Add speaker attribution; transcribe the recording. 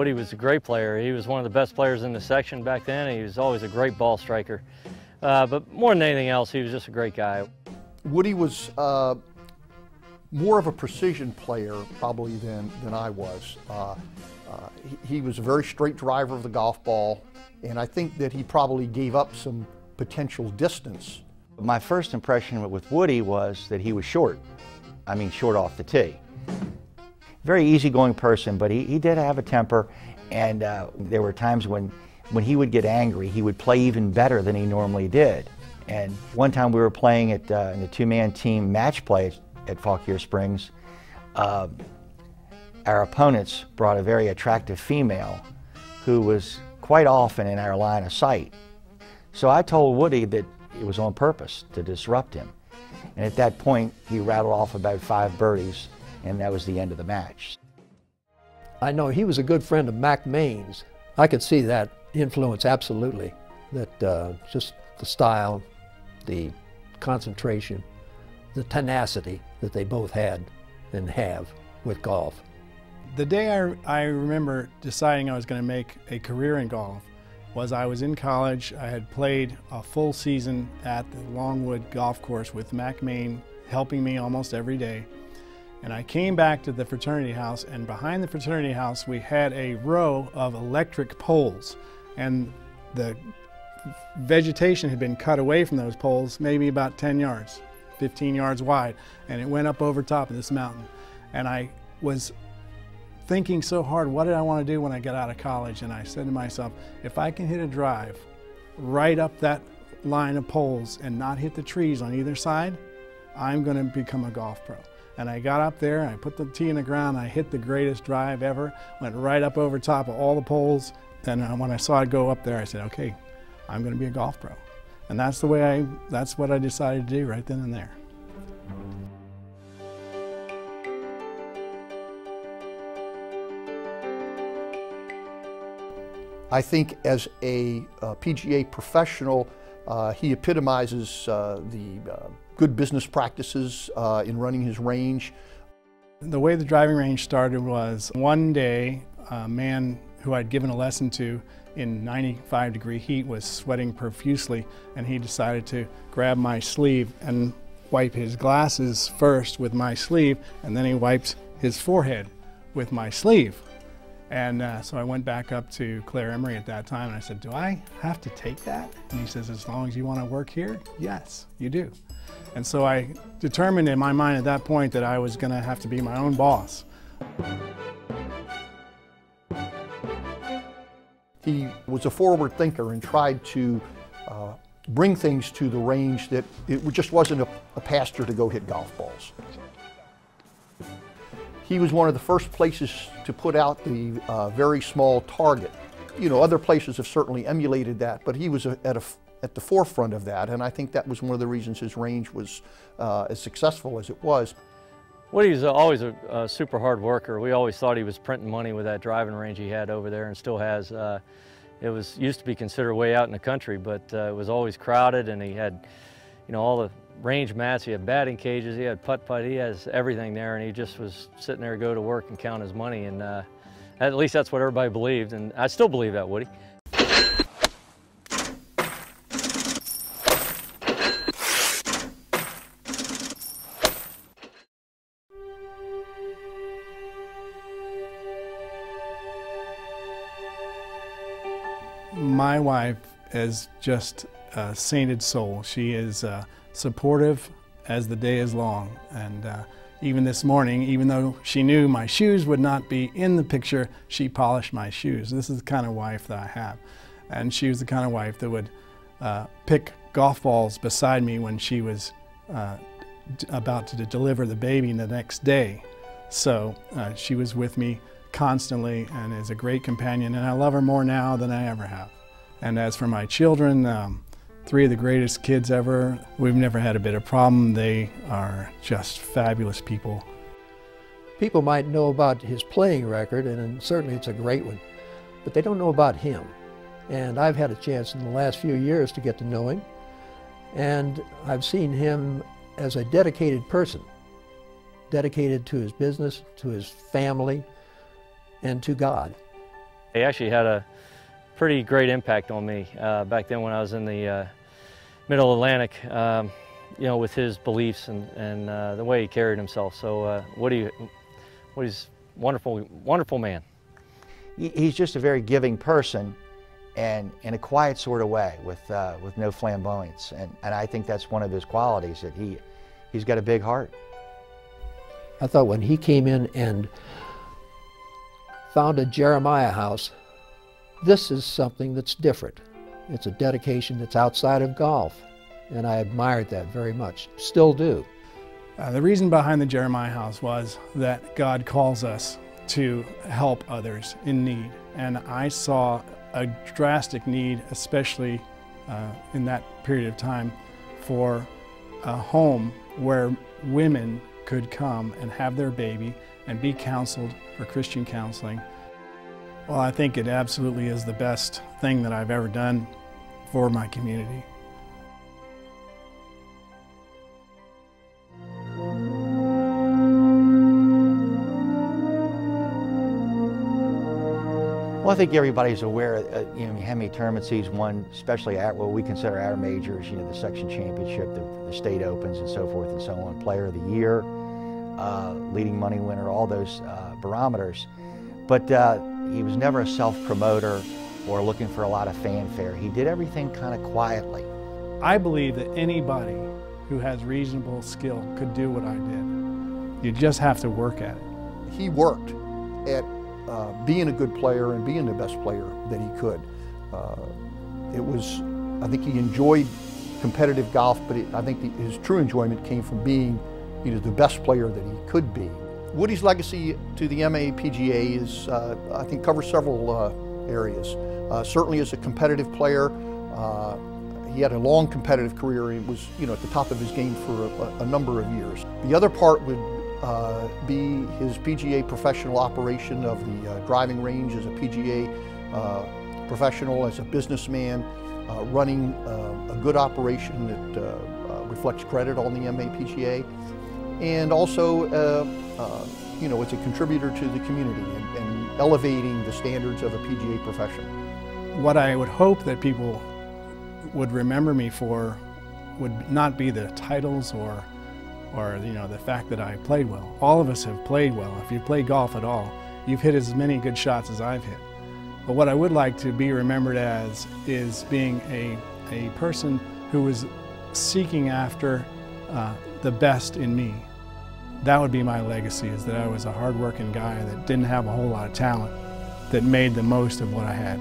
Speaker 1: Woody was a great player. He was one of the best players in the section back then. He was always a great ball striker. But more than anything else, he was just a great guy.
Speaker 2: Woody was more of a precision player probably than I was. He was a very straight driver of the golf ball, and I think that he probably gave up some potential distance.
Speaker 3: My first impression with Woody was that he was short. I mean, short off the tee. Very easygoing person, but he did have a temper, and there were times when he would get angry, he would play even better than he normally did. And one time we were playing in the two-man team match play at Fauquier Springs. Our opponents brought a very attractive female who was quite often in our line of sight. So I told Woody that it was on purpose to disrupt him. And at that point, he rattled off about 5 birdies, and that was the end of the match.
Speaker 4: I know he was a good friend of Mac Main's. I could see that influence, absolutely. That just the style, the concentration, the tenacity that they both had and have with golf.
Speaker 5: The day I remember deciding I was going to make a career in golf was I was in college. I had played a full season at the Longwood Golf Course with Mac Main helping me almost every day. And I came back to the fraternity house, and behind the fraternity house we had a row of electric poles, and the vegetation had been cut away from those poles maybe about 10 yards, 15 yards wide, and it went up over top of this mountain. And I was thinking so hard, what did I want to do when I got out of college? And I said to myself, if I can hit a drive right up that line of poles and not hit the trees on either side, I'm going to become a golf pro. And I got up there, I put the tee in the ground, I hit the greatest drive ever, went right up over top of all the poles, and when I saw it go up there, I said, okay, I'm going to be a golf pro. And that's what I decided to do right then and there.
Speaker 2: I think as a PGA professional, he epitomizes the good business practices in running his range.
Speaker 5: The way the driving range started was one day a man who I'd given a lesson to in 95-degree heat was sweating profusely, and he decided to grab my sleeve and wipe his glasses first with my sleeve, and then he wiped his forehead with my sleeve. And so I went back up to Claire Emery at that time and I said, do I have to take that? And he says, as long as you want to work here, yes, you do. And so I determined in my mind at that point that I was going to have to be my own boss.
Speaker 2: He was a forward thinker and tried to bring things to the range that it just wasn't a pasture to go hit golf balls. He was one of the first places to put out the very small target. You know, other places have certainly emulated that, but he was at the forefront of that, and I think that was one of the reasons his range was as successful as it was.
Speaker 1: Woody was always a super hard worker. We always thought he was printing money with that driving range he had over there, and still has. It used to be considered way out in the country, but it was always crowded, and he had, you know, all the range mats, he had batting cages, he had putt-putt, he has everything there, and he just was sitting there, go to work and count his money, and at least that's what everybody believed, and I still believe that, Woody.
Speaker 5: My wife is just a sainted soul. She is supportive as the day is long, and even this morning, even though she knew my shoes would not be in the picture, she polished my shoes. This is the kind of wife that I have, and she was the kind of wife that would pick golf balls beside me when she was about to deliver the baby the next day. So she was with me constantly and is a great companion, and I love her more now than I ever have. And as for my children, 3 of the greatest kids ever. We've never had a bit of problem. They are just fabulous people.
Speaker 4: People might know about his playing record, and certainly it's a great one, but they don't know about him. And I've had a chance in the last few years to get to know him, and I've seen him as a dedicated person, dedicated to his business, to his family, and to God.
Speaker 1: He actually had a pretty great impact on me back then when I was in the Middle Atlantic, you know, with his beliefs and the way he carried himself. So Woody's wonderful man.
Speaker 3: He's just a very giving person, and in a quiet sort of way, with no flamboyance. And I think that's one of his qualities, that he's got a big heart.
Speaker 4: I thought when he came in and founded Jeremiah House, this is something that's different. It's a dedication that's outside of golf, and I admired that very much, still do.
Speaker 5: The reason behind the Jeremiah House was that God calls us to help others in need, and I saw a drastic need, especially in that period of time, for a home where women could come and have their baby and be counseled for Christian counseling. Well, I think it absolutely is the best thing that I've ever done for my community.
Speaker 3: Well, I think everybody's aware, you know, how many tournaments he's won, especially at what we consider our majors, you know, the section championship, the state opens and so forth and so on, player of the year, leading money winner, all those barometers. But he was never a self-promoter or looking for a lot of fanfare. He did everything kind of quietly.
Speaker 5: I believe that anybody who has reasonable skill could do what I did. You just have to work at it.
Speaker 2: He worked at being a good player and being the best player that he could. I think he enjoyed competitive golf, but I think his true enjoyment came from being, you know, the best player that he could be. Woody's legacy to the MAPGA is, I think, covers several areas. Certainly as a competitive player, he had a long competitive career. He was, you know, at the top of his game for a number of years. The other part would be his PGA professional operation of the driving range as a PGA professional, as a businessman, running a good operation that reflects credit on the MAPGA, and also you know, as a contributor to the community and elevating the standards of a PGA profession.
Speaker 5: What I would hope that people would remember me for would not be the titles or you know, the fact that I played well. All of us have played well. If you play golf at all, you've hit as many good shots as I've hit. But what I would like to be remembered as is being a person who was seeking after the best in me. That would be my legacy, is that I was a hard-working guy that didn't have a whole lot of talent, that made the most of what I had.